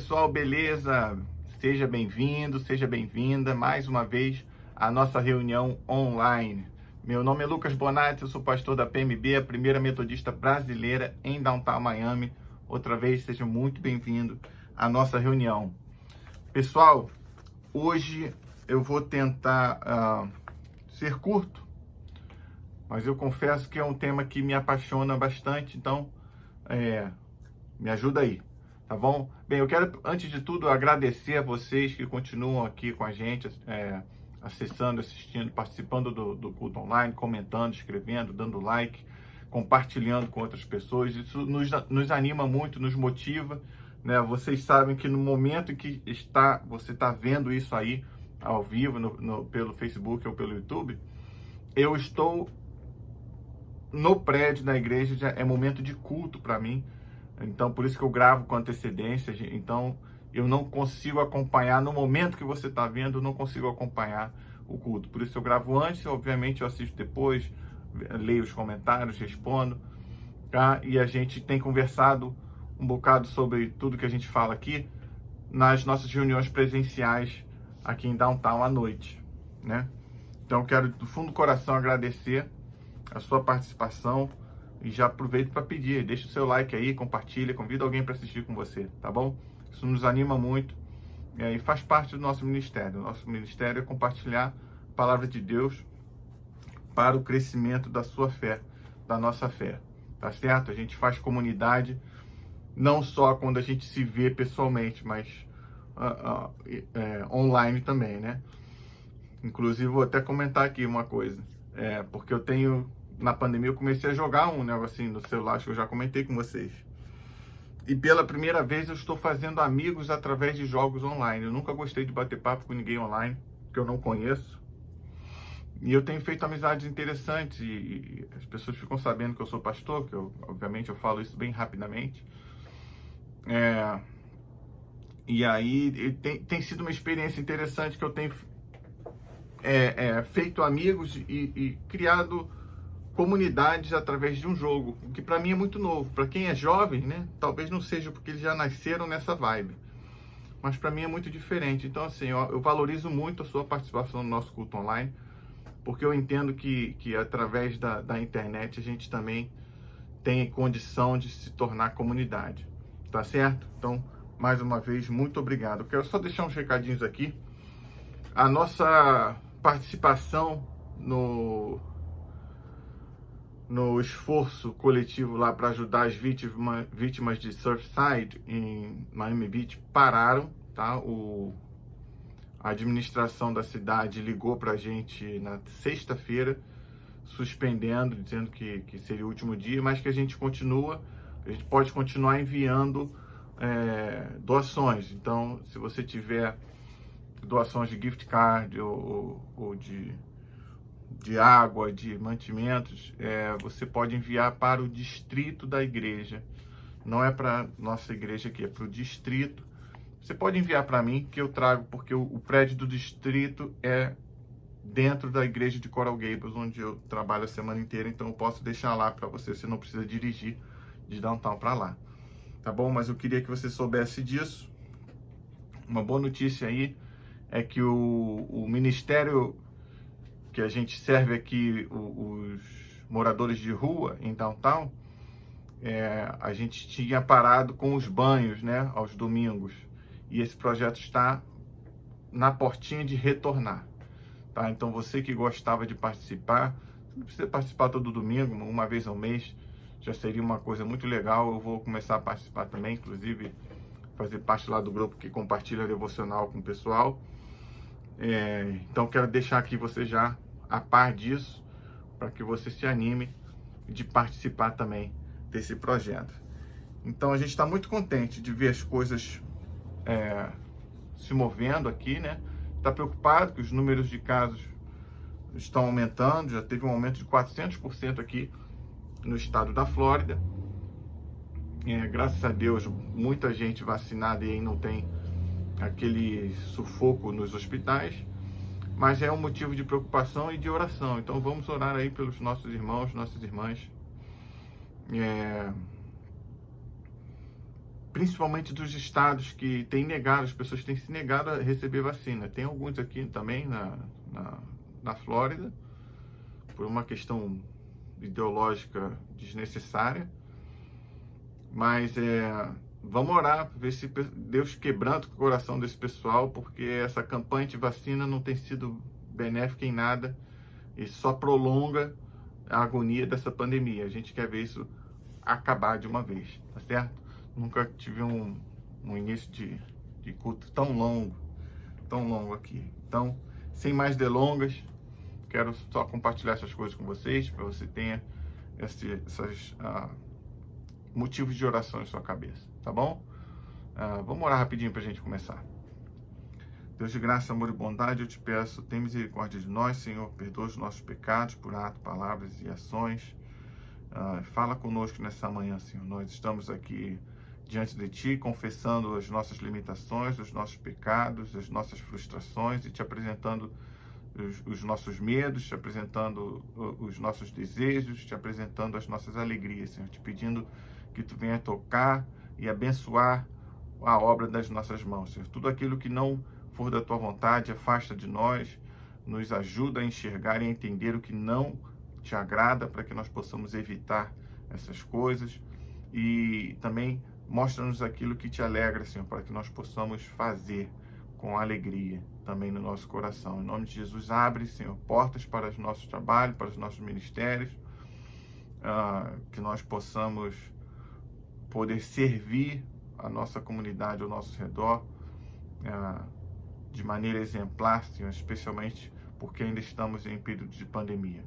pessoal, beleza? Seja bem-vindo, seja bem-vinda mais uma vez à nossa reunião online. Meu nome é Lucas Bonatti, eu sou pastor da PMB, a primeira metodista brasileira em Downtown Miami. Outra vez, seja muito bem-vindo à nossa reunião. Pessoal, hoje eu vou tentar ser curto, mas eu confesso que é um tema que me apaixona bastante, então me ajuda aí. Tá bom? Bem, eu quero, antes de tudo, agradecer a vocês que continuam aqui com a gente, acessando, assistindo, participando do culto online, comentando, escrevendo, dando like, compartilhando com outras pessoas. Isso nos anima muito, nos motiva, né? Vocês sabem que no momento em que você está vendo isso aí, ao vivo, pelo Facebook ou pelo YouTube, eu estou no prédio da igreja, já é momento de culto para mim. Então, por isso que eu gravo com antecedência. Então, eu não consigo acompanhar, no momento que você está vendo, eu não consigo acompanhar o culto. Por isso eu gravo antes, obviamente eu assisto depois, leio os comentários, respondo, tá? E a gente tem conversado um bocado sobre tudo que a gente fala aqui nas nossas reuniões presenciais aqui em Downtown à noite, né? Então, eu quero do fundo do coração agradecer a sua participação. E já aproveito para pedir, deixa o seu like aí, compartilha, convida alguém para assistir com você, tá bom? Isso nos anima muito e faz parte do nosso ministério. O nosso ministério é compartilhar a palavra de Deus para o crescimento da sua fé, da nossa fé, tá certo? A gente faz comunidade não só quando a gente se vê pessoalmente, mas online também, né? Inclusive, vou até comentar aqui uma coisa, porque na pandemia eu comecei a jogar um negocinho no celular, acho que eu já comentei com vocês. E pela primeira vez eu estou fazendo amigos através de jogos online. Eu nunca gostei de bater papo com ninguém online, que eu não conheço. E eu tenho feito amizades interessantes e as pessoas ficam sabendo que eu sou pastor, que obviamente eu falo isso bem rapidamente. E aí tem sido uma experiência interessante que eu tenho feito amigos e criado comunidades através de um jogo, o que para mim é muito novo. Para quem é jovem, né, talvez não seja porque eles já nasceram nessa vibe, mas para mim é muito diferente. Então, assim, eu valorizo muito a sua participação no nosso culto online, porque eu entendo que através da internet a gente também tem condição de se tornar comunidade, tá certo? Então, mais uma vez, muito obrigado. Eu quero só deixar uns recadinhos aqui. A nossa participação no esforço coletivo lá para ajudar as vítimas de Surfside em Miami Beach pararam, tá? A administração da cidade ligou para a gente na sexta-feira, suspendendo, dizendo que seria o último dia, mas que a gente pode continuar enviando doações. Então, se você tiver doações de gift card ou de água, de mantimentos, você pode enviar para o distrito da igreja. Não é para nossa igreja aqui, é para o distrito. Você pode enviar para mim, que eu trago, porque o prédio do distrito é dentro da igreja de Coral Gables, onde eu trabalho a semana inteira, então eu posso deixar lá para você não precisa dirigir de Downtown para lá. Tá bom? Mas eu queria que você soubesse disso. Uma boa notícia aí é que o ministério que a gente serve aqui, os moradores de rua em Downtown, a gente tinha parado com os banhos, né, aos domingos. E esse projeto está na portinha de retornar, tá? Então você que gostava de participar, não precisa participar todo domingo, uma vez ao mês, já seria uma coisa muito legal. Eu vou começar a participar também, inclusive fazer parte lá do grupo que compartilha devocional com o pessoal. Então quero deixar aqui você já a par disso, para que você se anime de participar também desse projeto. Então a gente está muito contente de ver as coisas se movendo aqui, né? Está preocupado que os números de casos estão aumentando, já teve um aumento de 400% aqui no estado da Flórida. Graças a Deus, muita gente vacinada e aí não tem aquele sufoco nos hospitais, mas é um motivo de preocupação e de oração. Então vamos orar aí pelos nossos irmãos, nossas irmãs, principalmente dos estados que têm negado, as pessoas têm se negado a receber vacina. Tem alguns aqui também na Flórida, por uma questão ideológica desnecessária, mas vamos orar, ver se Deus quebranta o coração desse pessoal, porque essa campanha de vacina não tem sido benéfica em nada e só prolonga a agonia dessa pandemia. A gente quer ver isso acabar de uma vez, tá certo? Nunca tive um início de culto tão longo aqui. Então, sem mais delongas, quero só compartilhar essas coisas com vocês, para você tenha esses motivos de oração em sua cabeça, tá bom? Vamos orar rapidinho para a gente começar. Deus de graça, amor e bondade, eu te peço, tem misericórdia de nós, Senhor, perdoa os nossos pecados por atos, palavras e ações. Fala conosco nessa manhã, Senhor. Nós estamos aqui diante de Ti, confessando as nossas limitações, os nossos pecados, as nossas frustrações e te apresentando os nossos medos, te apresentando os nossos desejos, te apresentando as nossas alegrias, Senhor. Te pedindo que Tu venha tocar e abençoar a obra das nossas mãos, Senhor. Tudo aquilo que não for da Tua vontade, afasta de nós, nos ajuda a enxergar e a entender o que não Te agrada, para que nós possamos evitar essas coisas, e também mostra-nos aquilo que Te alegra, Senhor, para que nós possamos fazer com alegria também no nosso coração. Em nome de Jesus, abre, Senhor, portas para os nossos trabalhos, para os nossos ministérios, que nós possamos poder servir a nossa comunidade ao nosso redor de maneira exemplar, Senhor, especialmente porque ainda estamos em período de pandemia.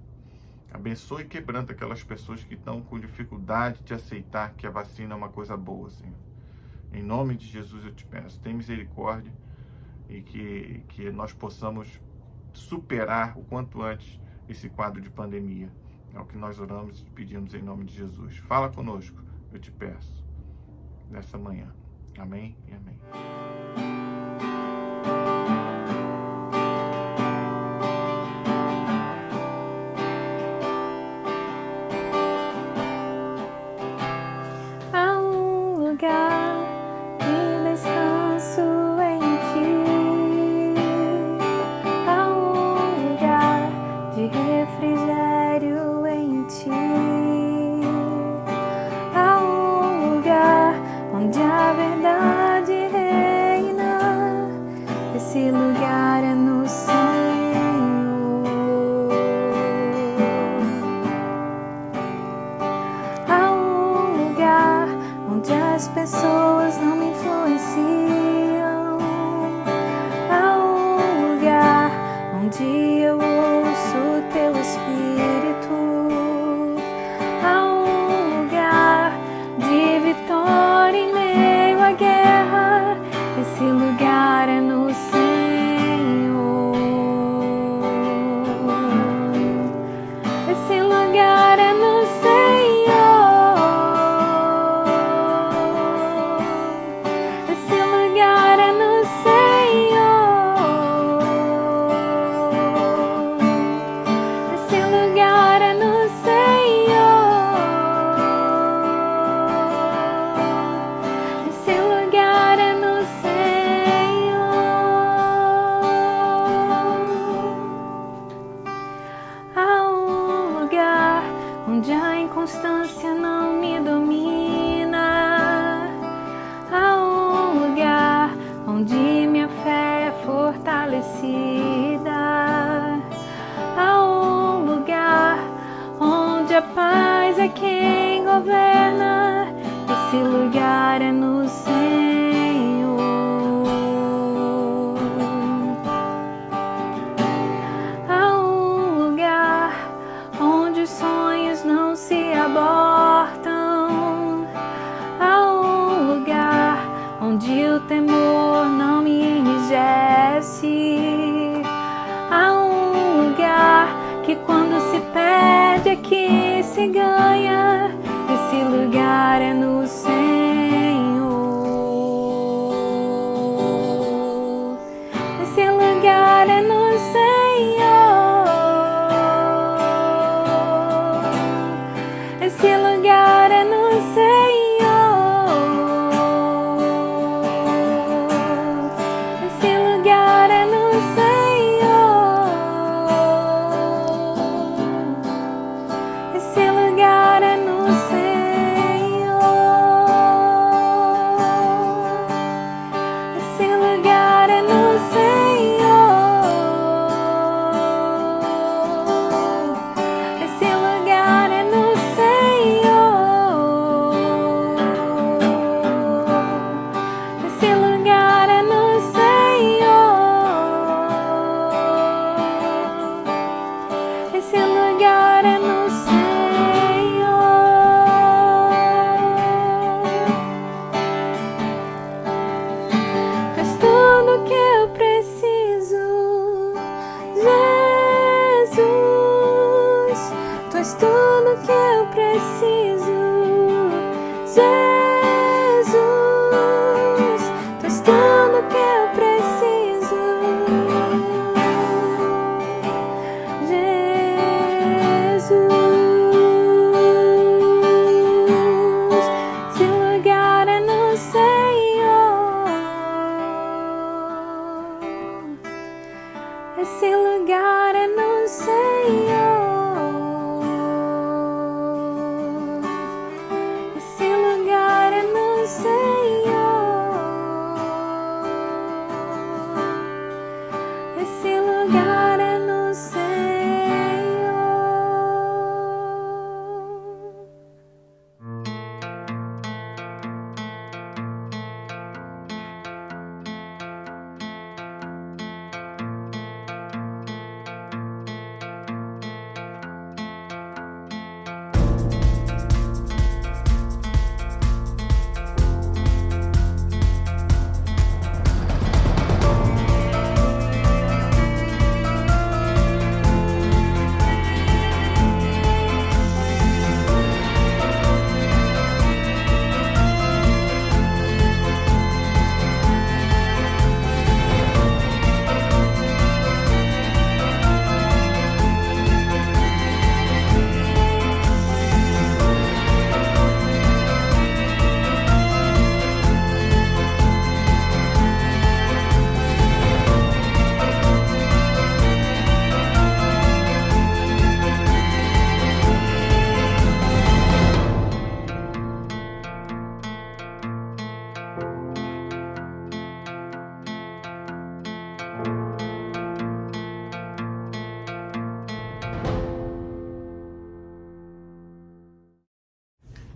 Abençoe e quebranta aquelas pessoas que estão com dificuldade de aceitar que a vacina é uma coisa boa, Senhor. Em nome de Jesus eu te peço, tem misericórdia e que nós possamos superar o quanto antes esse quadro de pandemia. É o que nós oramos e pedimos em nome de Jesus. Fala conosco, eu te peço, nessa manhã. Amém e amém. Pessoas não me influenciam. Há um lugar onde eu ouço Teu Espírito. Há um lugar de vitória em meio à guerra. Esse lugar é no Senhor. Esse lugar é no Senhor. Onde a inconstância não me domina. Há um lugar onde minha fé é fortalecida. Há um lugar onde a paz é quem governa. Esse lugar é no Senhor. Há um lugar onde os sonhos não se abortam. Há um lugar onde o temor não me enrijece. Há um lugar que quando se perde é que se ganha. Esse lugar é no Senhor. Esse lugar é no Senhor. Esse lugar é no Senhor. preciso. Jesus, tu és tudo que eu preciso. Jesus, esse lugar é no Senhor. Esse lugar é no Senhor. Esse lugar é no Senhor. Esse lugar é no Senhor.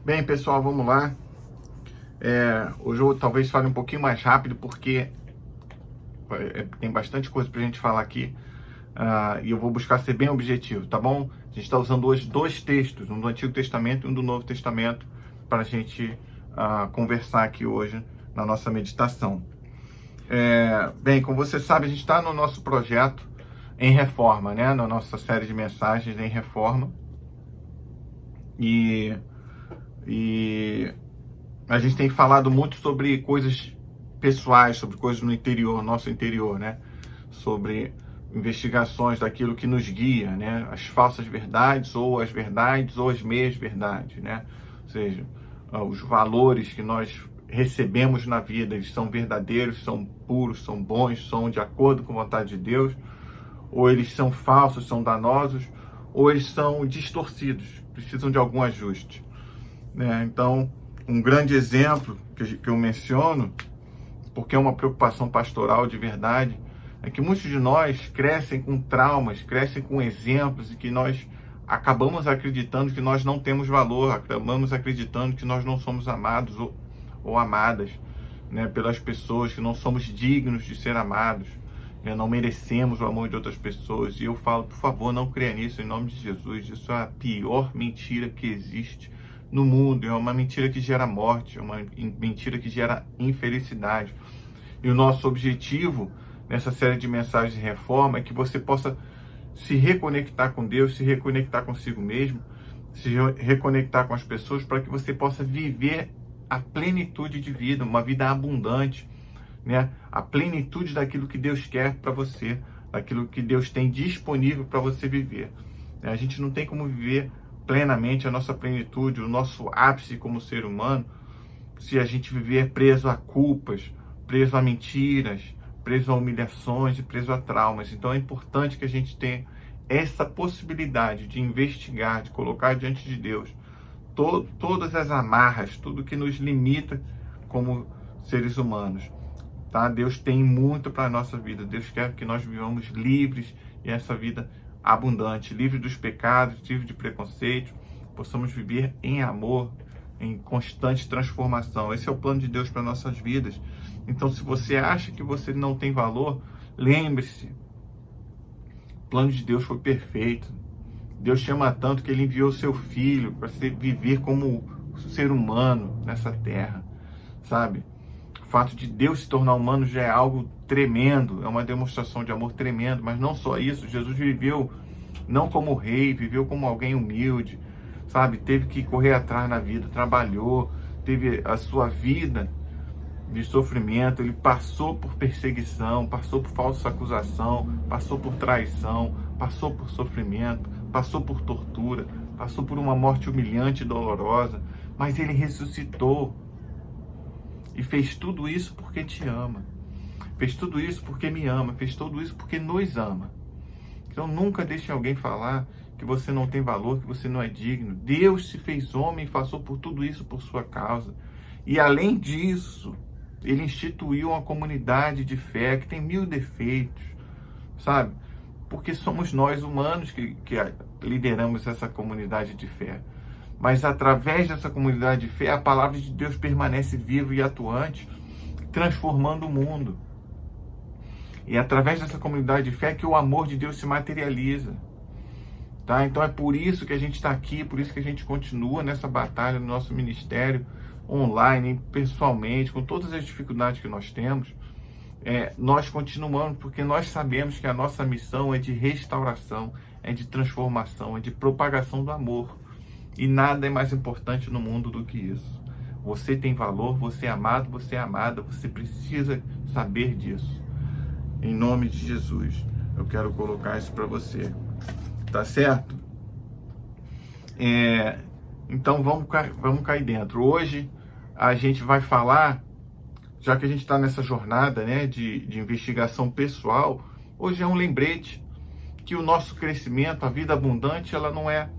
Bem, pessoal, vamos lá. Hoje eu talvez fale um pouquinho mais rápido, porque tem bastante coisa pra gente falar aqui, e eu vou buscar ser bem objetivo, tá bom? A gente está usando hoje 2 textos, um do Antigo Testamento e um do Novo Testamento, para a gente conversar aqui hoje na nossa meditação. Bem, como você sabe, a gente está no nosso projeto em reforma, né? Na nossa série de mensagens em reforma. E a gente tem falado muito sobre coisas pessoais, sobre coisas no interior, nosso interior, né? Sobre investigações daquilo que nos guia, né? As falsas verdades ou as meias verdades, né? Ou seja, os valores que nós recebemos na vida, eles são verdadeiros, são puros, são bons, são de acordo com a vontade de Deus, ou eles são falsos, são danosos, ou eles são distorcidos, precisam de algum ajuste, né? Então, um grande exemplo que eu menciono, porque é uma preocupação pastoral de verdade, é que muitos de nós crescem com traumas, crescem com exemplos, e que nós acabamos acreditando que nós não temos valor, acabamos acreditando que nós não somos amados ou amadas, né, pelas pessoas, que não somos dignos de ser amados, né, não merecemos o amor de outras pessoas. E eu falo, por favor, não creia nisso, em nome de Jesus. Isso é a pior mentira que existe no mundo, é uma mentira que gera morte, é uma mentira que gera infelicidade. E o nosso objetivo nessa série de mensagens de reforma é que você possa se reconectar com Deus, se reconectar consigo mesmo, se reconectar com as pessoas, para que você possa viver a plenitude de vida, uma vida abundante, né? A plenitude daquilo que Deus quer para você, daquilo que Deus tem disponível para você viver. A gente não tem como viver plenamente a nossa plenitude, o nosso ápice como ser humano, se a gente viver preso a culpas, preso a mentiras, preso a humilhações e preso a traumas. Então é importante que a gente tenha essa possibilidade de investigar, de colocar diante de Deus todas as amarras, tudo que nos limita como seres humanos, tá? Deus tem muito para a nossa vida. Deus quer que nós vivamos livres, e essa vida abundante, livre dos pecados, livre de preconceito, possamos viver em amor, em constante transformação. Esse é o plano de Deus para nossas vidas. Então, se você acha que você não tem valor, lembre-se, o plano de Deus foi perfeito. Deus te ama tanto que Ele enviou o seu Filho para você viver como ser humano nessa terra, sabe? O fato de Deus se tornar humano já é algo tremendo, é uma demonstração de amor tremendo. Mas não só isso, Jesus viveu não como rei, viveu como alguém humilde, sabe? Teve que correr atrás na vida, trabalhou, teve a sua vida de sofrimento, ele passou por perseguição, passou por falsa acusação, passou por traição, passou por sofrimento, passou por tortura, passou por uma morte humilhante e dolorosa, mas ele ressuscitou e fez tudo isso porque te ama, fez tudo isso porque me ama, fez tudo isso porque nos ama. Então nunca deixe alguém falar que você não tem valor, que você não é digno. Deus se fez homem e passou por tudo isso por sua causa. E além disso, ele instituiu uma comunidade de fé que tem 1000 defeitos, sabe? Porque somos nós humanos que lideramos essa comunidade de fé. Mas através dessa comunidade de fé, a palavra de Deus permanece viva e atuante, transformando o mundo. E através dessa comunidade de fé que o amor de Deus se materializa. Tá? Então é por isso que a gente está aqui, por isso que a gente continua nessa batalha no nosso ministério, online, pessoalmente, com todas as dificuldades que nós temos. Nós continuamos porque nós sabemos que a nossa missão é de restauração, é de transformação, é de propagação do amor. E nada é mais importante no mundo do que isso. Você tem valor, você é amado, você é amada, você precisa saber disso. Em nome de Jesus, eu quero colocar isso para você. Tá certo? Então vamos cair dentro. Hoje a gente vai falar, já que a gente está nessa jornada, né, de investigação pessoal, hoje é um lembrete que o nosso crescimento, a vida abundante, ela não é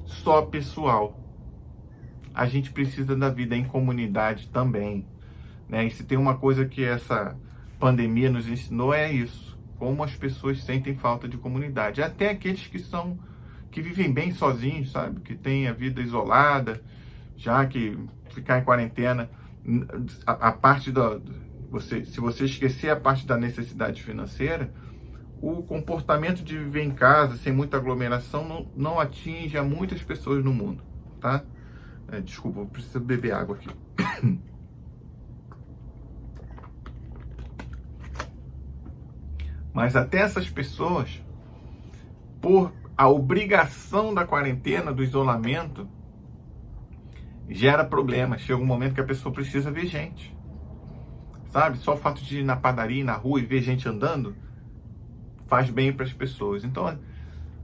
só pessoal. A gente precisa da vida em comunidade também, né? E se tem uma coisa que essa pandemia nos ensinou é isso, como as pessoas sentem falta de comunidade, até aqueles que vivem bem sozinhos, sabe, que têm a vida isolada, já que ficar em quarentena, a parte se você esquecer a parte da necessidade financeira, o comportamento de viver em casa sem muita aglomeração não atinge a muitas pessoas no mundo, tá? Desculpa, eu preciso beber água aqui. Mas até essas pessoas, por a obrigação da quarentena, do isolamento, gera problemas. Chega um momento que a pessoa precisa ver gente, sabe? Só o fato de ir na padaria, na rua e ver gente andando, faz bem para as pessoas. Então,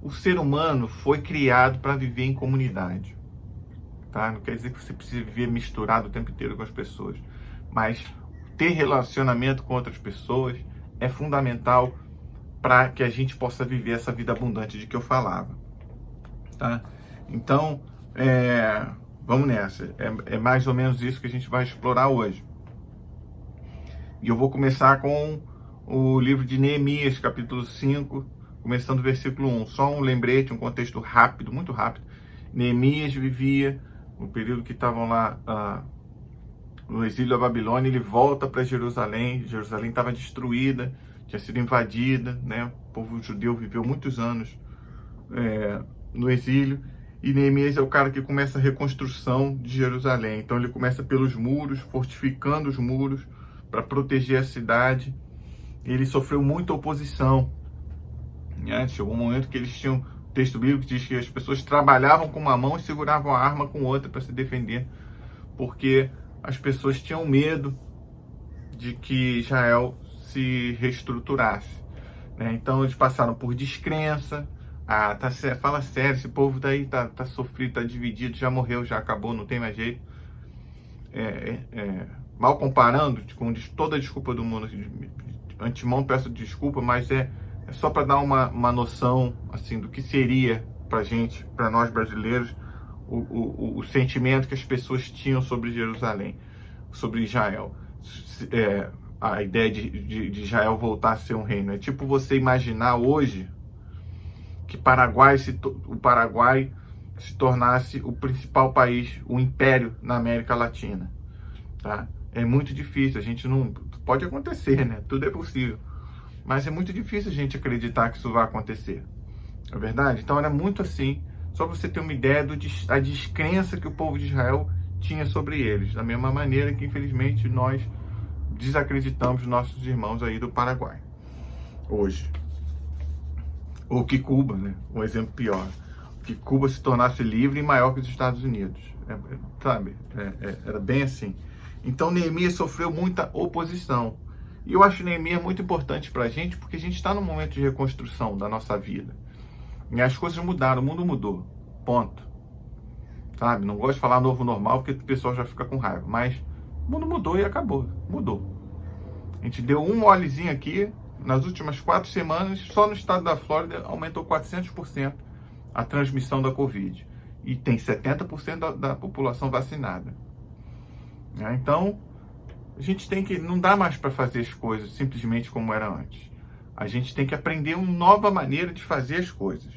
o ser humano foi criado para viver em comunidade, tá? Não quer dizer que você precisa viver misturado o tempo inteiro com as pessoas, mas ter relacionamento com outras pessoas é fundamental para que a gente possa viver essa vida abundante de que eu falava, tá? Então, vamos nessa. É mais ou menos isso que a gente vai explorar hoje. E eu vou começar com o livro de Neemias, capítulo 5, começando o versículo 1. Só um lembrete, um contexto rápido, muito rápido. Neemias vivia no período que estavam lá no exílio da Babilônia. Ele volta para Jerusalém. Jerusalém estava destruída, tinha sido invadida, né? O povo judeu viveu muitos anos no exílio. E Neemias é o cara que começa a reconstrução de Jerusalém. Então ele começa pelos muros, fortificando os muros para proteger a cidade. Ele sofreu muita oposição, né? Chegou um momento que eles tinham, o texto bíblico diz que as pessoas trabalhavam com uma mão e seguravam a arma com outra para se defender, porque as pessoas tinham medo de que Israel se reestruturasse, né? Então eles passaram por descrença. Fala sério, esse povo daí tá sofrido, tá dividido, já morreu, já acabou, não tem mais jeito. Mal comparando, com toda a desculpa do mundo, de antemão peço desculpa, mas é só para dar uma noção assim do que seria pra gente, para nós brasileiros, o sentimento que as pessoas tinham sobre Jerusalém, sobre Israel. A ideia de Israel voltar a ser um reino. É tipo você imaginar hoje que o Paraguai se tornasse o principal país, o império na América Latina, tá? É muito difícil, a gente não... Pode acontecer, né? Tudo é possível. Mas é muito difícil a gente acreditar que isso vai acontecer. Não é verdade? Então era muito assim, só para você ter uma ideia da descrença que o povo de Israel tinha sobre eles. Da mesma maneira que, infelizmente, nós desacreditamos nossos irmãos aí do Paraguai. Hoje. Ou que Cuba, né? Um exemplo pior. que Cuba se tornasse livre e maior que os Estados Unidos. Era bem assim. Então Neemias sofreu muita oposição. E eu acho Neemias muito importante para a gente, porque a gente está num momento de reconstrução da nossa vida. E as coisas mudaram, o mundo mudou. Ponto. Sabe? Não gosto de falar novo normal, porque o pessoal já fica com raiva. Mas o mundo mudou e acabou. Mudou. A gente deu um molezinho aqui. Nas últimas 4 semanas, só no estado da Flórida, aumentou 400% a transmissão da Covid. E tem 70% da população vacinada. Então, a gente tem que... Não dá mais para fazer as coisas simplesmente como era antes. A gente tem que aprender uma nova maneira de fazer as coisas.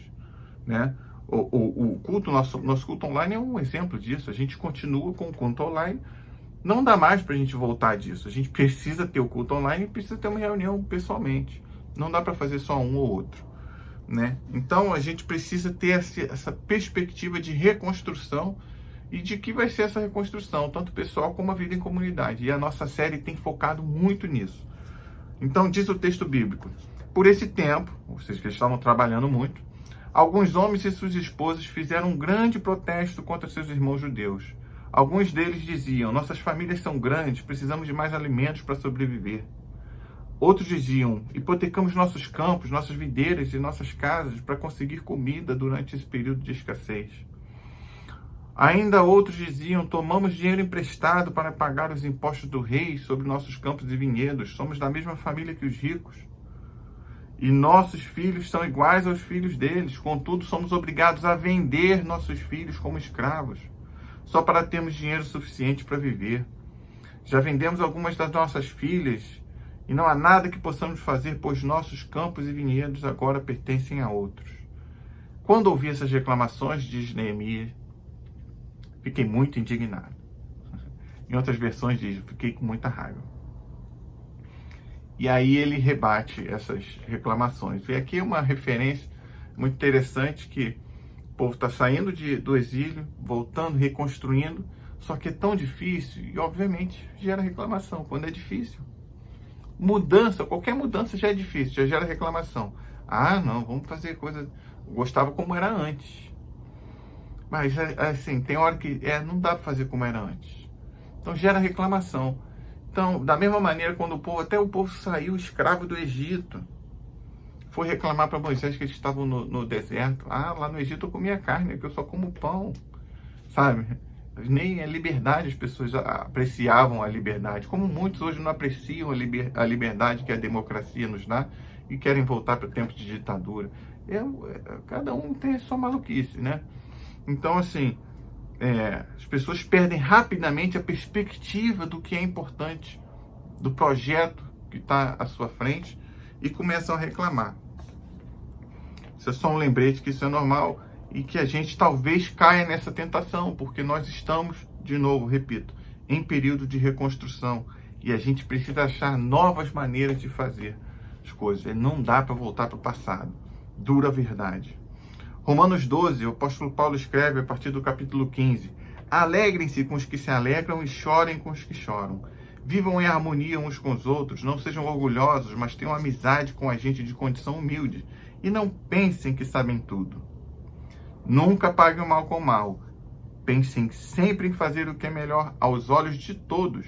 Né? O culto, nosso culto online é um exemplo disso. A gente continua com o culto online. Não dá mais para a gente voltar disso. A gente precisa ter o culto online e precisa ter uma reunião pessoalmente. Não dá para fazer só um ou outro. Né? Então, a gente precisa ter essa perspectiva de reconstrução e de que vai ser essa reconstrução, tanto pessoal como a vida em comunidade. E a nossa série tem focado muito nisso. Então, diz o texto bíblico: por esse tempo, ou seja, que eles estavam trabalhando muito, alguns homens e suas esposas fizeram um grande protesto contra seus irmãos judeus. Alguns deles diziam: nossas famílias são grandes, precisamos de mais alimentos para sobreviver. Outros diziam: hipotecamos nossos campos, nossas videiras e nossas casas para conseguir comida durante esse período de escassez. Ainda outros diziam: tomamos dinheiro emprestado para pagar os impostos do rei sobre nossos campos e vinhedos. Somos da mesma família que os ricos. E nossos filhos são iguais aos filhos deles. Contudo, somos obrigados a vender nossos filhos como escravos, só para termos dinheiro suficiente para viver. Já vendemos algumas das nossas filhas e não há nada que possamos fazer, pois nossos campos e vinhedos agora pertencem a outros. Quando ouvi essas reclamações, diz Neemias, fiquei muito indignado. Em outras versões diz: fiquei com muita raiva. E aí ele rebate essas reclamações. E aqui é uma referência muito interessante, que o povo está saindo do exílio, voltando, reconstruindo, só que é tão difícil e, obviamente, gera reclamação. Quando é difícil, mudança, qualquer mudança já é difícil, já gera reclamação. Ah, não, vamos fazer coisa... Gostava como era antes. Mas, assim, tem hora que não dá para fazer como era antes. Então, gera reclamação. Então, da mesma maneira, quando até o povo saiu escravo do Egito, foi reclamar para Moisés que eles estavam no deserto. Ah, lá no Egito eu comia carne, que eu só como pão, sabe? Nem a liberdade, as pessoas apreciavam a liberdade, como muitos hoje não apreciam a liberdade que a democracia nos dá e querem voltar para tempos de ditadura. Cada um tem a sua maluquice, né? Então, assim, as pessoas perdem rapidamente a perspectiva do que é importante, do projeto que está à sua frente, e começam a reclamar. Isso é só um lembrete que isso é normal e que a gente talvez caia nessa tentação, porque nós estamos, de novo, repito, em período de reconstrução e a gente precisa achar novas maneiras de fazer as coisas. Não dá para voltar para o passado. Dura verdade. Romanos 12, o apóstolo Paulo escreve a partir do capítulo 15: alegrem-se com os que se alegram e chorem com os que choram. Vivam em harmonia uns com os outros, não sejam orgulhosos, mas tenham amizade com a gente de condição humilde. E não pensem que sabem tudo. Nunca paguem o mal com o mal. Pensem sempre em fazer o que é melhor aos olhos de todos.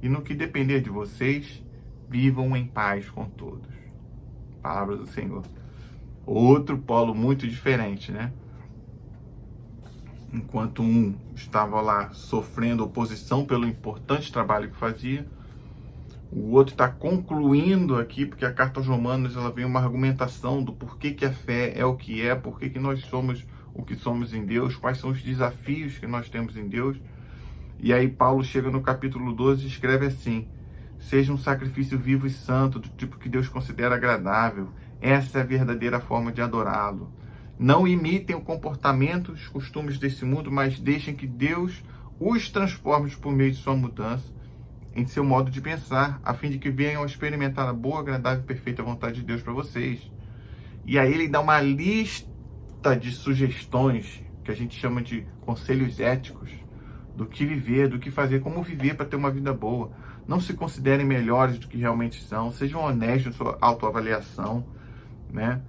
E no que depender de vocês, vivam em paz com todos. Palavra do Senhor. Outro polo muito diferente, né? Enquanto um estava lá sofrendo oposição pelo importante trabalho que fazia, o outro está concluindo aqui, porque a carta aos Romanos ela vem uma argumentação do porquê que a fé é o que é, porquê que nós somos o que somos em Deus, quais são os desafios que nós temos em Deus. E aí Paulo chega no capítulo 12 e escreve assim: seja um sacrifício vivo e santo, do tipo que Deus considera agradável. Essa é a verdadeira forma de adorá-lo. Não imitem o comportamento, os costumes desse mundo, mas deixem que Deus os transforme por meio de sua mudança em seu modo de pensar, a fim de que venham a experimentar a boa, agradável e perfeita vontade de Deus para vocês. E aí ele dá uma lista de sugestões, que a gente chama de conselhos éticos, do que viver, do que fazer, como viver para ter uma vida boa. Não se considerem melhores do que realmente são, sejam honestos na sua autoavaliação, né?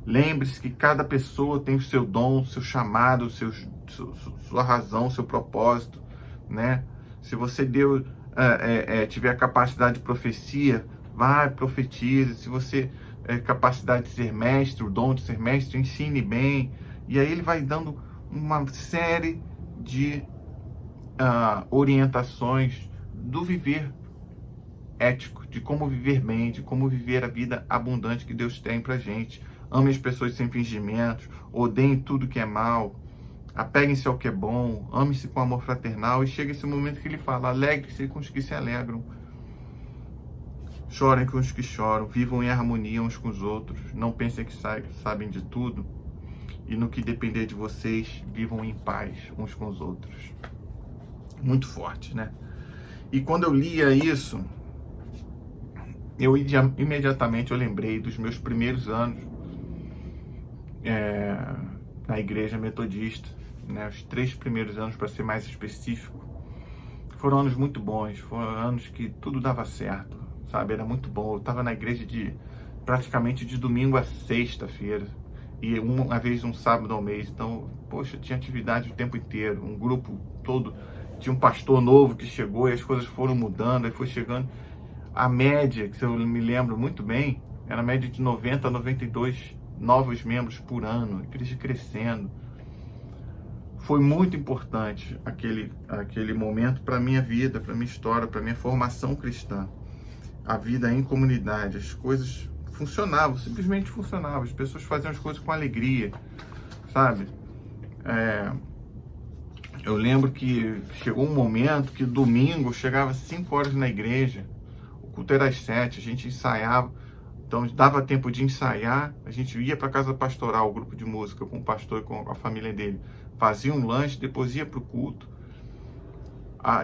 Lembre-se que cada pessoa tem o seu dom, o seu chamado, sua razão, seu propósito, né? Se você tiver a capacidade de profecia, vai, profetize. Se você capacidade de ser mestre, o dom de ser mestre, ensine bem. E aí ele vai dando uma série de orientações do viver ético, de como viver bem, de como viver a vida abundante que Deus tem pra gente. Ame as pessoas sem fingimentos, odeiem tudo que é mal, apeguem-se ao que é bom, ame-se com amor fraternal. E chega esse momento que ele fala: alegre-se com os que se alegram, chorem com os que choram, vivam em harmonia uns com os outros, não pensem que sabem de tudo, e no que depender de vocês, vivam em paz uns com os outros. Muito forte, né? E quando eu lia isso, imediatamente eu lembrei dos meus primeiros anos na igreja metodista, né? Os 3 primeiros anos, para ser mais específico, foram anos muito bons, foram anos que tudo dava certo, sabe? Era muito bom. Eu estava na igreja praticamente de domingo a sexta-feira, e uma vez um sábado ao mês. Então, poxa, tinha atividade o tempo inteiro, um grupo todo. Tinha um pastor novo que chegou e as coisas foram mudando, aí foi chegando. A média, que eu me lembro muito bem, era a média de 90 a 92 novos membros por ano, a igreja crescendo. Foi muito importante aquele momento para a minha vida, para a minha história, para a minha formação cristã. A vida em comunidade, as coisas funcionavam, simplesmente funcionavam. As pessoas faziam as coisas com alegria, sabe? Eu lembro que chegou um momento que domingo chegava às 5 horas na igreja, o culto era às 7, a gente ensaiava, então dava tempo de ensaiar, a gente ia para a casa pastoral, o grupo de música, com o pastor e com a família dele, fazia um lanche, depois ia para o culto,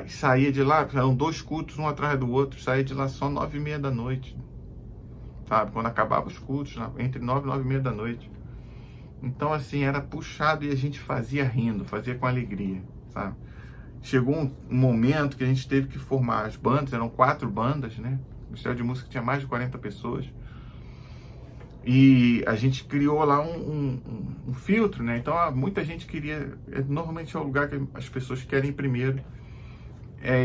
saía de lá, eram 2 cultos, um atrás do outro, saía de lá só 9h30 da noite, sabe? Quando acabava os cultos, entre 9 e 9h30 da noite. Então, assim, era puxado e a gente fazia rindo, fazia com alegria, sabe? Chegou um momento que a gente teve que formar as bandas, eram 4 bandas, né? O Ministério de Música tinha mais de 40 pessoas. E a gente criou lá um filtro, né? Então, muita gente queria... Normalmente é o lugar que as pessoas querem primeiro,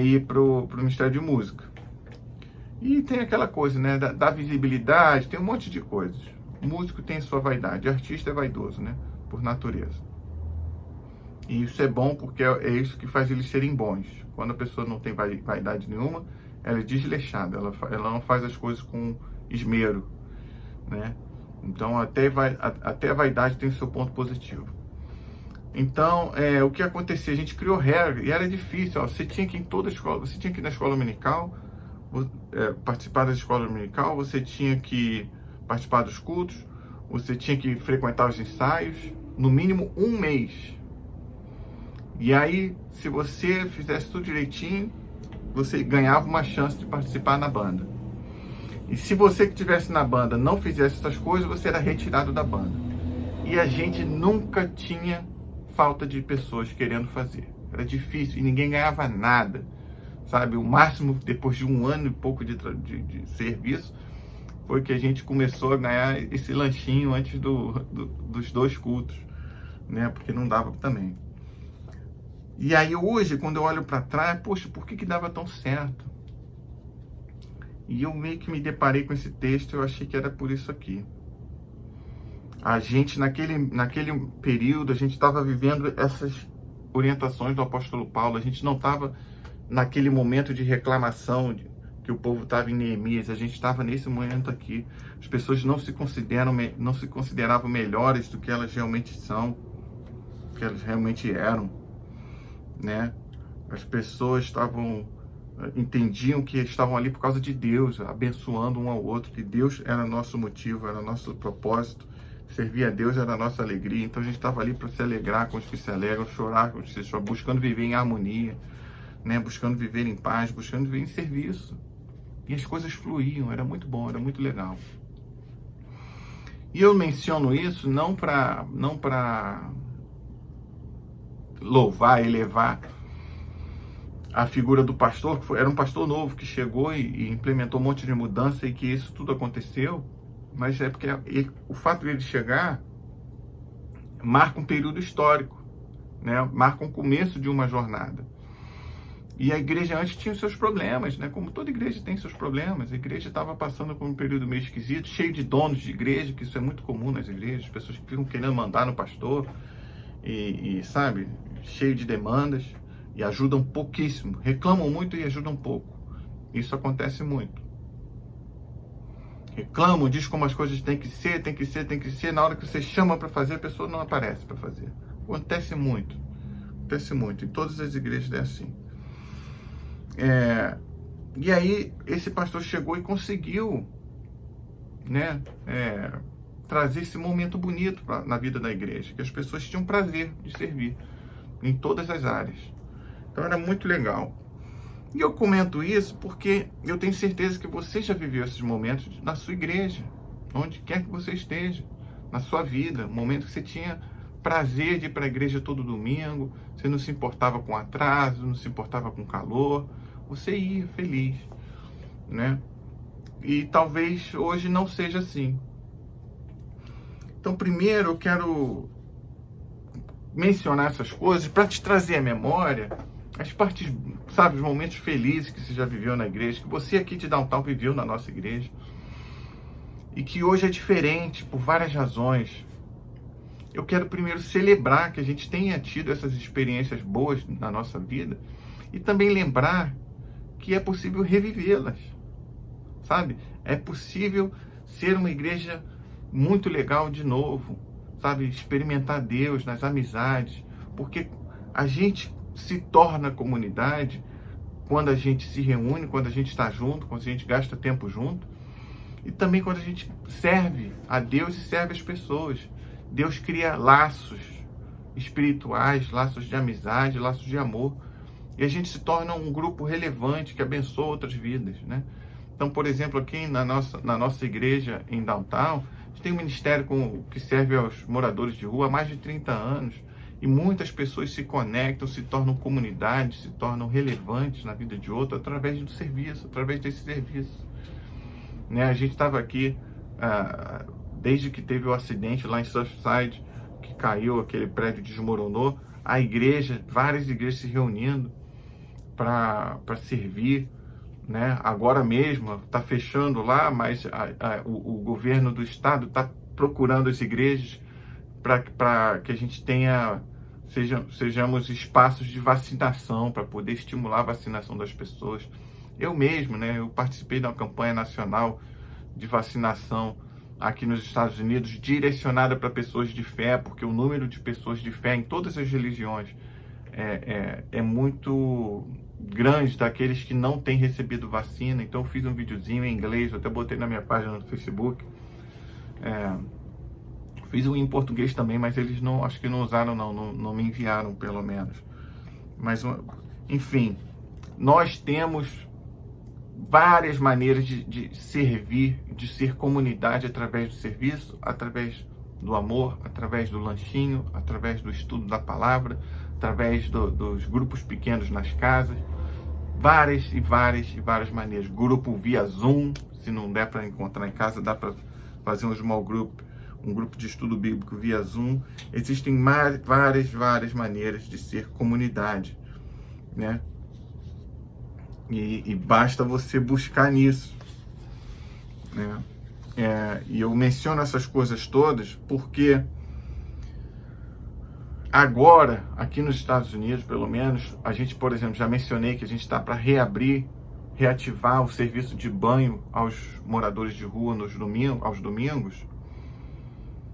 ir pro Ministério de Música. E tem aquela coisa, né? Da visibilidade, tem um monte de coisas. O músico tem sua vaidade, o artista é vaidoso, né? Por natureza. E isso é bom porque é isso que faz eles serem bons. Quando a pessoa não tem vaidade nenhuma, ela é desleixada, ela não faz as coisas com esmero, né? Então até a vaidade tem o seu ponto positivo. Então, o que acontecia? A gente criou regra e era difícil. Você tinha que ir em toda a escola, você tinha que ir na escola dominical, participar da escola dominical, você tinha que participar dos cultos, você tinha que frequentar os ensaios, no mínimo 1 mês. E aí, se você fizesse tudo direitinho, você ganhava uma chance de participar na banda. E se você que estivesse na banda não fizesse essas coisas, você era retirado da banda. E a gente nunca tinha falta de pessoas querendo fazer. Era difícil e ninguém ganhava nada, sabe? O máximo, depois de 1 ano e pouco de serviço, foi que a gente começou a ganhar esse lanchinho antes dos 2 cultos, né? Porque não dava também. E aí hoje, quando eu olho para trás, poxa, por que dava tão certo? E eu meio que me deparei com esse texto, eu achei que era por isso aqui. A gente, naquele período, a gente estava vivendo essas orientações do apóstolo Paulo, a gente não estava naquele momento de reclamação que o povo estava em Neemias, a gente estava nesse momento aqui. As pessoas não se consideravam melhores do que elas realmente são, do que elas realmente eram, né? As pessoas entendiam que estavam ali por causa de Deus, abençoando um ao outro, que Deus era nosso motivo, era nosso propósito, servir a Deus era a nossa alegria. Então a gente estava ali para se alegrar com os que se alegram, chorar com os que se choram, buscando viver em harmonia, né? Buscando viver em paz, buscando viver em serviço. E as coisas fluíam, era muito bom, era muito legal. E eu menciono isso não para louvar, elevar a figura do pastor, que era um pastor novo que chegou e implementou um monte de mudança, e que isso tudo aconteceu mas é porque o fato de ele chegar marca um período histórico, né? Marca um começo de uma jornada. E a igreja antes tinha os seus problemas, né? Como toda igreja tem seus problemas. A igreja estava passando por um período meio esquisito, cheio de donos de igreja, que isso é muito comum nas igrejas, pessoas que ficam querendo mandar no pastor, sabe, cheio de demandas, e ajudam pouquíssimo, reclamam muito e ajudam pouco. Isso acontece muito. Reclamam, diz como as coisas têm que ser, na hora que você chama para fazer, a pessoa não aparece para fazer. Acontece muito, em todas as igrejas é assim. E aí esse pastor chegou e conseguiu, né, trazer esse momento bonito na vida da igreja, que as pessoas tinham prazer de servir em todas as áreas. Então era muito legal. E eu comento isso porque eu tenho certeza que você já viveu esses momentos na sua igreja, onde quer que você esteja, na sua vida, um momento que você tinha prazer de ir para a igreja todo domingo, você não se importava com atraso, não se importava com calor, você ia feliz, né? E talvez hoje não seja assim. Então, primeiro eu quero mencionar essas coisas para te trazer à memória as partes, sabe, os momentos felizes que você já viveu na igreja, que você aqui de Downtown viveu na nossa igreja, e que hoje é diferente por várias razões. Eu quero primeiro celebrar que a gente tenha tido essas experiências boas na nossa vida, e também lembrar que é possível revivê-las, sabe? É possível ser uma igreja muito legal de novo, sabe? Experimentar Deus nas amizades, porque a gente se torna comunidade quando a gente se reúne, quando a gente está junto, quando a gente gasta tempo junto, e também quando a gente serve a Deus e serve as pessoas. Deus cria laços espirituais, laços de amizade, laços de amor, e a gente se torna um grupo relevante que abençoa outras vidas, né? Então, por exemplo, aqui na nossa igreja em Downtown, a gente tem um ministério que serve aos moradores de rua há mais de 30 anos, e muitas pessoas se conectam, se tornam comunidade, se tornam relevantes na vida de outro através do serviço, através desse serviço, né? A gente estava aqui desde que teve o acidente lá em Surfside, que caiu, aquele prédio desmoronou, a igreja, várias igrejas se reunindo para servir, né? Agora mesmo está fechando lá, mas o governo do estado está procurando as igrejas para que a gente sejamos espaços de vacinação, para poder estimular a vacinação das pessoas. Eu mesmo, né, eu participei da campanha nacional de vacinação aqui nos Estados Unidos, direcionada para pessoas de fé, porque o número de pessoas de fé em todas as religiões é muito grande, daqueles que não têm recebido vacina. Então eu fiz um videozinho em inglês, eu até botei na minha página no Facebook. Fiz um em português também, mas eles acho que não usaram, não me enviaram, pelo menos. Mas, enfim, nós temos várias maneiras de servir, de ser comunidade através do serviço, através do amor, através do lanchinho, através do estudo da palavra, através dos grupos pequenos nas casas, várias maneiras. Grupo via Zoom, se não der para encontrar em casa, dá para fazer um small group, um grupo de estudo bíblico via Zoom. Existem várias maneiras de ser comunidade, né? E basta você buscar nisso, né? E eu menciono essas coisas todas porque agora, aqui nos Estados Unidos, pelo menos, a gente, por exemplo, já mencionei que a gente está para reativar o serviço de banho aos moradores de rua aos domingos,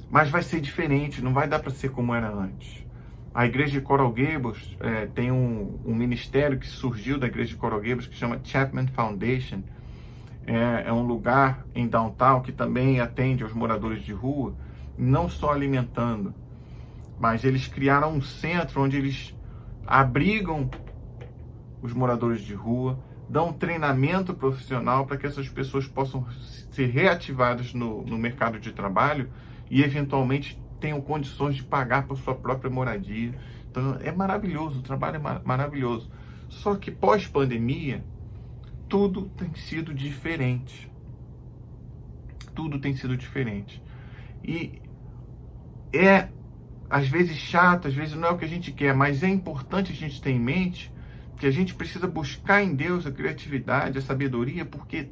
mas vai ser diferente, não vai dar para ser como era antes. A igreja de Coral Gables tem um ministério que surgiu da igreja de Coral Gables, que chama Chapman Foundation. É um lugar em Downtown que também atende aos moradores de rua, não só alimentando, mas eles criaram um centro onde eles abrigam os moradores de rua, dão treinamento profissional para que essas pessoas possam ser reativadas no mercado de trabalho e eventualmente tenham condições de pagar por sua própria moradia. Então é maravilhoso, o trabalho é maravilhoso. Só que pós-pandemia, tudo tem sido diferente. tudo tem sido diferente. E às vezes chato, às vezes não é o que a gente quer, mas é importante a gente ter em mente que a gente precisa buscar em Deus a criatividade, a sabedoria, porque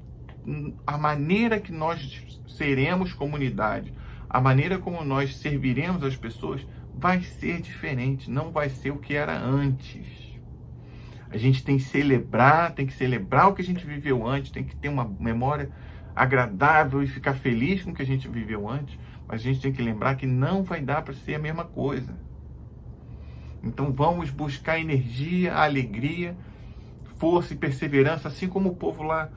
a maneira que nós seremos comunidade, a maneira como nós serviremos as pessoas vai ser diferente, não vai ser o que era antes. A gente tem que celebrar o que a gente viveu antes, tem que ter uma memória agradável e ficar feliz com o que a gente viveu antes, mas a gente tem que lembrar que não vai dar para ser a mesma coisa. Então vamos buscar energia, alegria, força e perseverança, assim como o povo lá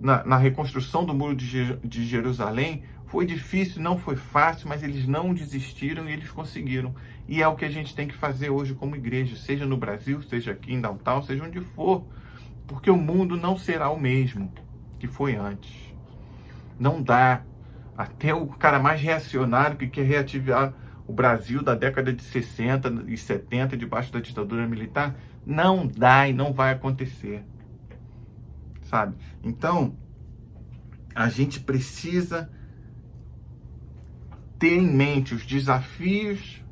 na reconstrução do Muro de Jerusalém. Foi difícil, não foi fácil, mas eles não desistiram e eles conseguiram. E é o que a gente tem que fazer hoje como igreja, seja no Brasil, seja aqui em Downtown, seja onde for, porque o mundo não será o mesmo que foi antes. Não dá. Até o cara mais reacionário que quer reativar o Brasil da década de 60 e 70, debaixo da ditadura militar, não dá e não vai acontecer. Sabe? Então, a gente precisa ter em mente os desafios,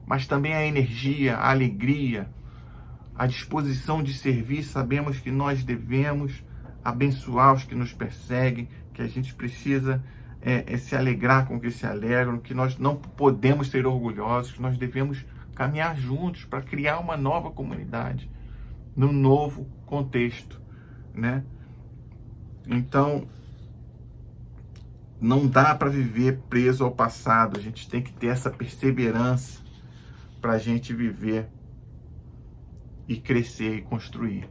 mas também a energia, a alegria, a disposição de servir. Sabemos que nós devemos abençoar os que nos perseguem, que a gente precisa se alegrar com os que se alegram, que nós não podemos ser orgulhosos, que nós devemos caminhar juntos para criar uma nova comunidade, num novo contexto, né? Então, não dá para viver preso ao passado, a gente tem que ter essa perseverança para a gente viver e crescer e construir.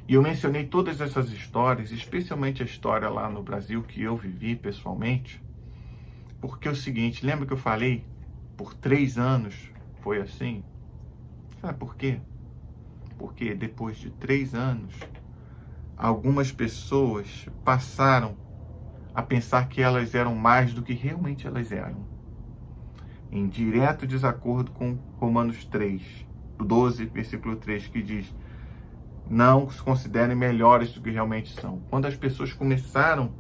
E eu mencionei todas essas histórias, especialmente a história lá no Brasil que eu vivi pessoalmente, porque é o seguinte, lembra que eu falei, por 3 anos foi assim? Sabe por quê? Porque depois de 3 anos, algumas pessoas passaram a pensar que elas eram mais do que realmente elas eram, em direto desacordo com Romanos 3, 12, versículo 3, que diz: não se considerem melhores do que realmente são. Quando as pessoas começaram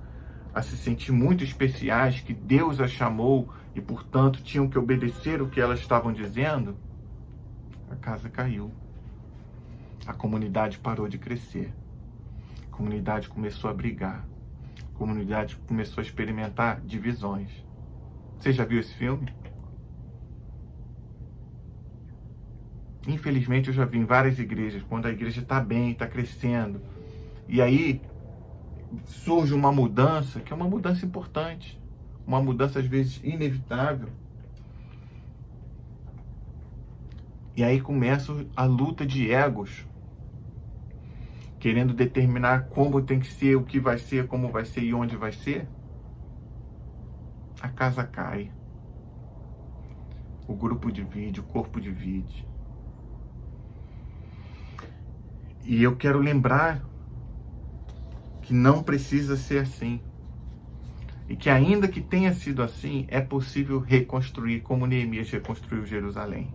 a se sentir muito especiais, que Deus as chamou e, portanto, tinham que obedecer o que elas estavam dizendo, a casa caiu. A comunidade parou de crescer. A comunidade começou a brigar. A comunidade começou a experimentar divisões. Você já viu esse filme? Infelizmente, eu já vi em várias igrejas, quando a igreja está bem, está crescendo, e aí surge uma mudança, que é uma mudança importante, uma mudança às vezes inevitável, e aí começa a luta de egos, querendo determinar como tem que ser, o que vai ser, como vai ser e onde vai ser. A casa cai, o grupo divide, o corpo divide. E eu quero lembrar que não precisa ser assim. E que ainda que tenha sido assim, é possível reconstruir, como Neemias reconstruiu Jerusalém.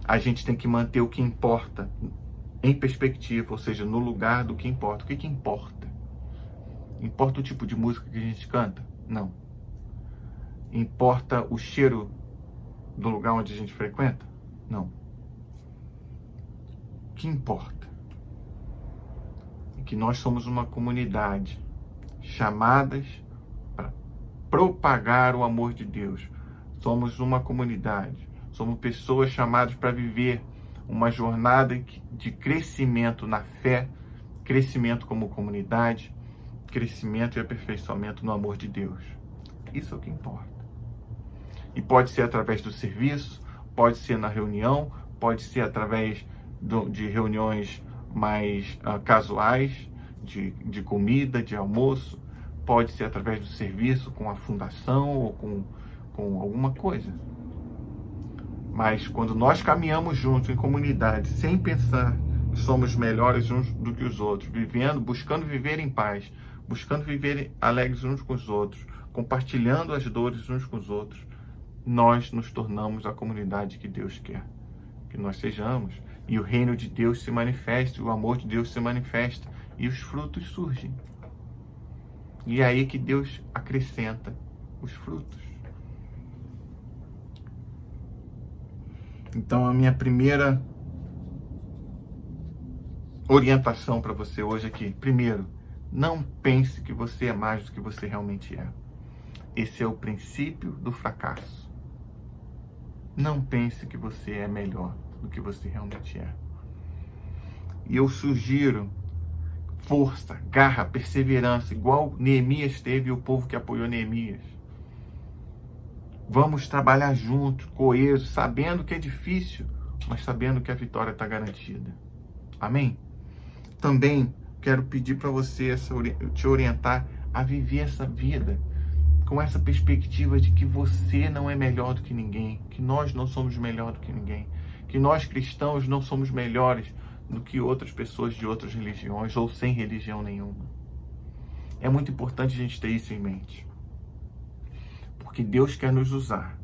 A gente tem que manter o que importa em perspectiva, ou seja, no lugar do que importa. O que importa? Importa o tipo de música que a gente canta? Não. Importa o cheiro do lugar onde a gente frequenta? Não. O que importa é que nós somos uma comunidade chamadas para propagar o amor de Deus. Somos uma comunidade, somos pessoas chamadas para viver uma jornada de crescimento na fé, crescimento como comunidade, crescimento e aperfeiçoamento no amor de Deus. Isso é o que importa. E pode ser através do serviço, pode ser na reunião, pode ser através de reuniões mais casuais, de comida, de almoço, pode ser através do serviço com a fundação ou com alguma coisa. Mas quando nós caminhamos juntos em comunidade, sem pensar que somos melhores uns do que os outros, vivendo, buscando viver em paz, buscando viver alegres uns com os outros, compartilhando as dores uns com os outros, nós nos tornamos a comunidade que Deus quer que nós sejamos. E o reino de Deus se manifesta, o amor de Deus se manifesta e os frutos surgem. E é aí que Deus acrescenta os frutos. Então, a minha primeira orientação para você hoje aqui. Primeiro, não pense que você é mais do que você realmente é. Esse é o princípio do fracasso. Não pense que você é melhor do que você realmente é. E eu sugiro força, garra, perseverança, igual Neemias teve e o povo que apoiou Neemias. Vamos trabalhar juntos, coesos, sabendo que é difícil, mas sabendo que a vitória está garantida. Amém? Também quero pedir para você, te orientar a viver essa vida com essa perspectiva de que você não é melhor do que ninguém, que nós não somos melhor do que ninguém, que nós cristãos não somos melhores do que outras pessoas de outras religiões ou sem religião nenhuma. É muito importante a gente ter isso em mente. Porque Deus quer nos usar.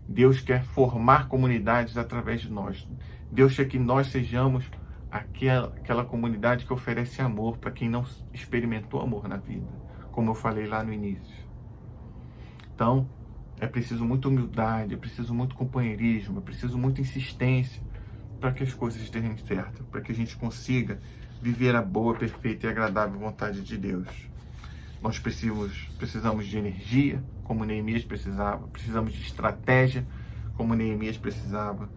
Deus quer formar comunidades através de nós. Deus quer que nós sejamos aquela comunidade que oferece amor para quem não experimentou amor na vida, como eu falei lá no início. Então, é preciso muita humildade, é preciso muito companheirismo, é preciso muita insistência para que as coisas dêem certo, para que a gente consiga viver a boa, perfeita e agradável vontade de Deus. Nós precisamos de energia, como Neemias precisava, precisamos de estratégia, como Neemias precisava,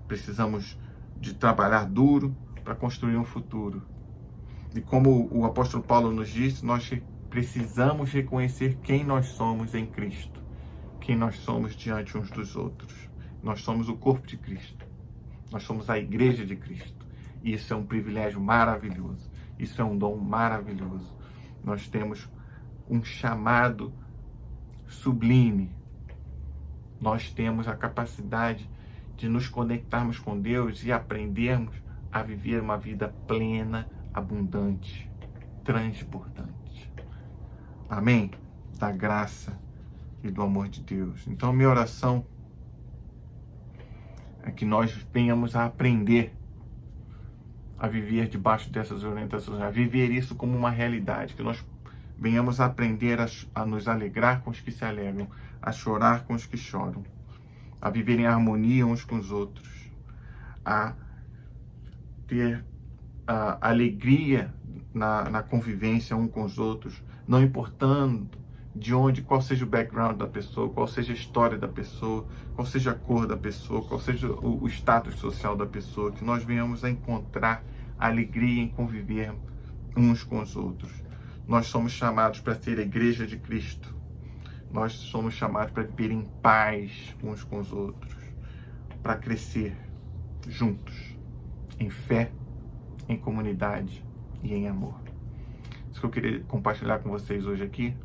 precisamos de trabalhar duro para construir um futuro. E como o apóstolo Paulo nos disse, nós precisamos reconhecer quem nós somos em Cristo, quem nós somos diante uns dos outros. Nós somos o corpo de Cristo, nós somos a igreja de Cristo. E isso é um privilégio maravilhoso, isso é um dom maravilhoso. Nós temos um chamado sublime. Nós temos a capacidade de nos conectarmos com Deus e aprendermos a viver uma vida plena, abundante, transbordante. Amém? Da graça e do amor de Deus. Então, minha oração é que nós venhamos a aprender a viver debaixo dessas orientações, a viver isso como uma realidade, que nós venhamos a aprender a nos alegrar com os que se alegram, a chorar com os que choram, a viver em harmonia uns com os outros, a ter alegria na convivência uns com os outros, não importando qual seja o background da pessoa, qual seja a história da pessoa, qual seja a cor da pessoa, qual seja o status social da pessoa, que nós venhamos a encontrar alegria em conviver uns com os outros. Nós somos chamados para ser a igreja de Cristo. Nós somos chamados para viver em paz uns com os outros, para crescer juntos, em fé, em comunidade e em amor. Isso que eu queria compartilhar com vocês hoje aqui.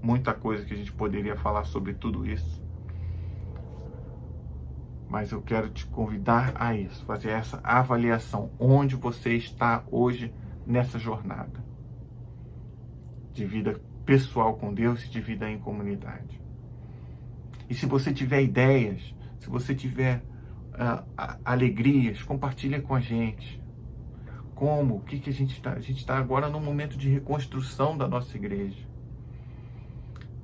Muita coisa que a gente poderia falar sobre tudo isso. Mas eu quero te convidar a isso, fazer essa avaliação. Onde você está hoje nessa jornada de vida pessoal com Deus e de vida em comunidade. E se você tiver ideias, se você tiver alegrias, compartilha com a gente. Como? O que a gente está? A gente está agora num momento de reconstrução da nossa igreja.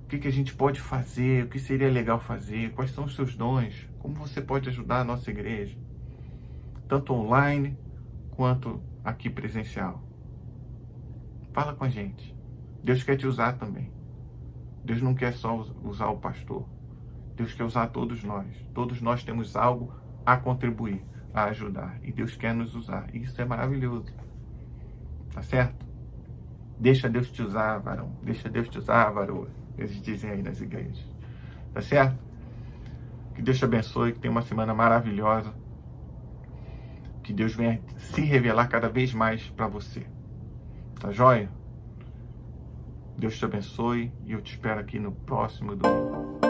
O que a gente pode fazer? O que seria legal fazer? Quais são os seus dons? Como você pode ajudar a nossa igreja? Tanto online quanto aqui presencial. Fala com a gente. Deus quer te usar também. Deus não quer só usar o pastor. Deus quer usar todos nós. Todos nós temos algo a contribuir, a ajudar. E Deus quer nos usar. E isso é maravilhoso. Tá certo? Deixa Deus te usar, varão. Deixa Deus te usar, varoa. Eles dizem aí nas igrejas. Tá certo? Que Deus te abençoe, que tenha uma semana maravilhosa. Que Deus venha se revelar cada vez mais para você. Tá joia? Deus te abençoe e eu te espero aqui no próximo domingo.